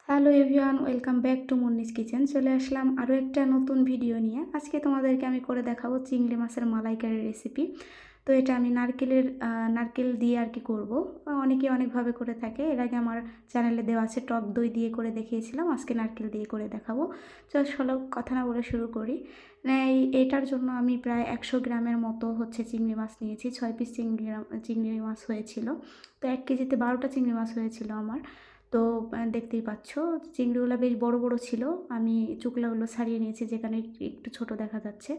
Hello everyone, welcome back to মুন্নিস kitchen. চলে আসলাম আরও একটা নতুন ভিডিও নিয়ে। আজকে তোমাদেরকে আমি করে দেখাবো চিংড়ি মাছের মালাইকারি রেসিপি। তো এটা আমি নারকেল দিয়ে আর কি করবো। অনেকে অনেকভাবে করে থাকে। এর আগে আমার চ্যানেলে দেওয়া আছে টক দই দিয়ে করে দেখিয়েছিলাম, আজকে নারকেল দিয়ে করে দেখাবো। চলো কথা না বলে শুরু করি। এটার জন্য আমি প্রায় 100 গ্রামের মতো চিংড়ি মাছ নিয়েছি। 6 পিস চিংড়ি মাছ হয়েছিল। তো 1 কেজিতে 12টা চিংড়ি মাছ হয়েছিল আমার। তো দেখতেই পাচ্ছ চিংড়িগুলো বেশ বড় বড় ছিল। আমি চুকলাগুলো ছাড়িয়ে নিয়েছি যেখানে একটু ছোট দেখা যাচ্ছে।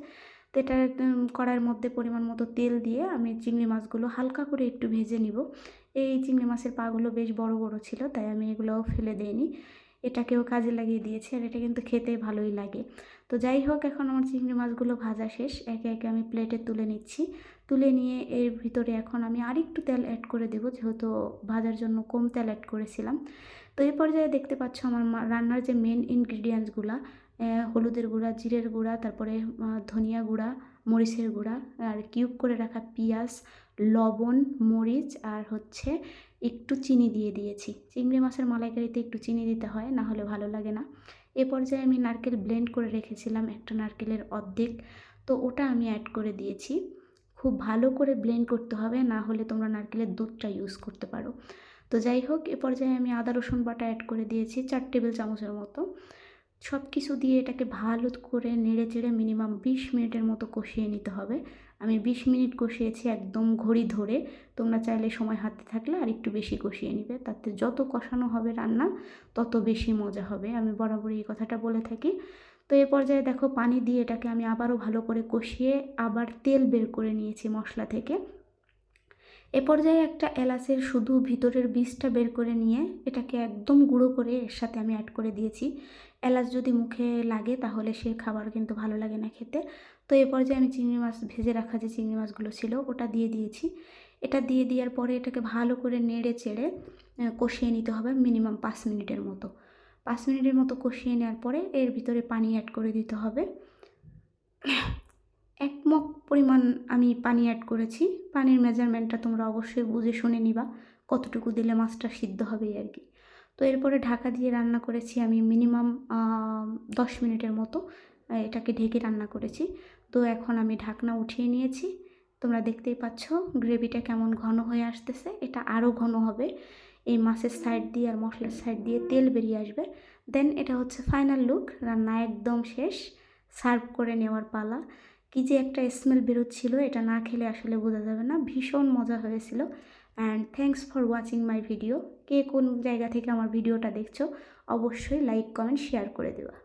তো এটা কড়াইয়ের মধ্যে পরিমাণ মতো তেল দিয়ে আমি চিংড়ি মাছগুলো হালকা করে একটু ভেজে নিব। এই চিংড়ি মাছের পাগুলো বেশ বড় বড় ছিল, তাই আমি এগুলোও ফেলে দিইনি, এটাকেও কাজে লাগিয়ে দিয়েছি। আর এটা কিন্তু খেতে ভালোই লাগে। তো যাই হোক, এখন আমার চিংড়ি মাছগুলো ভাজা শেষ। একে একে আমি প্লেটে তুলে নিচ্ছি। তুলে নিয়ে এর ভিতরে এখন আমি আরেকটু তেল অ্যাড করে দেবো, যেহেতু ভাজার জন্য কম তেল অ্যাড করেছিলাম। তো এই পর্যায়ে দেখতে পাচ্ছ আমার রান্নার যে মেন ইনগ্রিডিয়েন্টসগুলো, হলুদের গুঁড়া, জিরের গুঁড়া, তারপরে ধনিয়া গুঁড়া, মরিচের গুঁড়া, আর কিউব করে রাখা পেঁয়াজ, লবণ, মরিচ, আর একটু চিনি দিয়ে দিয়েছি। চিংড়ি মাছের মালাইকারিতে একটু চিনি দিতে হয়, না হলে ভালো লাগে না। এ পর্যায়ে আমি নারকেল ব্লেন্ড করে রেখেছিলাম, একটা নারকেলের অর্ধেক, তো ওটা আমি অ্যাড করে দিয়েছি। খুব ভালো করে ব্লেন্ড করতে হবে, না হলে তোমরা নারকেলের দুধটা ইউজ করতে পারো। তো যাই হোক, এ পর্যায়ে আমি আদা রসুন বাটা অ্যাড করে দিয়েছি 4 টেবিল চামচের মতো। সব কিছু দিয়ে এটাকে ভালো করে নেড়ে চেড়ে মিনিমাম 20 মিনিটের মতো কষিয়ে নিতে হবে। আমি 20 মিনিট কষিয়েছি একদম ঘড়ি ধরে। তোমরা চাইলে সময় হাতে থাকলে আর একটু বেশি কষিয়ে নিবে, তাতে যত কষানো হবে রান্না তত বেশি মজা হবে। আমি বরাবরই এই কথাটা বলে থাকি। তো এ পর্যায়ে দেখো, পানি দিয়ে এটাকে আমি আবারও ভালো করে কষিয়ে আবার তেল বের করে নিয়েছি মশলা থেকে। এ পর্যায়ে একটা এলাচের শুধু ভিতরের বীজটা বের করে নিয়ে এটাকে একদম গুঁড়ো করে এর সাথে আমি অ্যাড করে দিয়েছি। এলাচ যদি মুখে লাগে তাহলে সে খাবার কিন্তু ভালো লাগে না খেতে। তো এ পর্যায়ে আমি চিংড়ি মাছ ভেজে রাখা যে চিংড়ি মাছগুলো ছিল ওটা দিয়ে দিয়েছি। এটা দিয়ে দেওয়ার পরে এটাকে ভালো করে নেড়ে চেড়ে কষিয়ে নিতে হবে মিনিমাম 5 মিনিটের মতো। 5 মিনিটের মতো কষিয়ে নেওয়ার পরে এর ভিতরে পানি অ্যাড করে দিতে হবে। 1 মগ পরিমাণ আমি পানি অ্যাড করেছি। পানির মেজারমেন্টটা তোমরা অবশ্যই বুঝে শুনে নিবা, কতটুকু দিলে মাছটা সিদ্ধ হবে আর কি। তো এরপরে ঢাকা দিয়ে রান্না করেছি আমি মিনিমাম 10 মিনিটের মতো। এটাকে ঢেকে রান্না করেছি। তো এখন আমি ঢাকনা উঠিয়ে নিয়েছি। তোমরা দেখতেই পাচ্ছ গ্রেভিটা কেমন ঘন হয়ে আসতেছে। এটা আরও ঘন হবে। এই মাছের সাইড দিয়ে আর মশলার সাইড দিয়ে তেল বেরিয়ে আসবে। দেন এটা ফাইনাল লুক। রান্না একদম শেষ, সার্ভ করে নেওয়ার পালা। কি যে একটা স্মেল বেরোচ্ছিল, এটা না খেলে আসলে বোঝা যাবে না। ভীষণ মজা হয়েছিল। And thanks for watching my video. কে কোন জায়গা থেকে আমার ভিডিওটা দেখছো অবশ্যই লাইক, কমেন্ট, শেয়ার করে দেওয়া।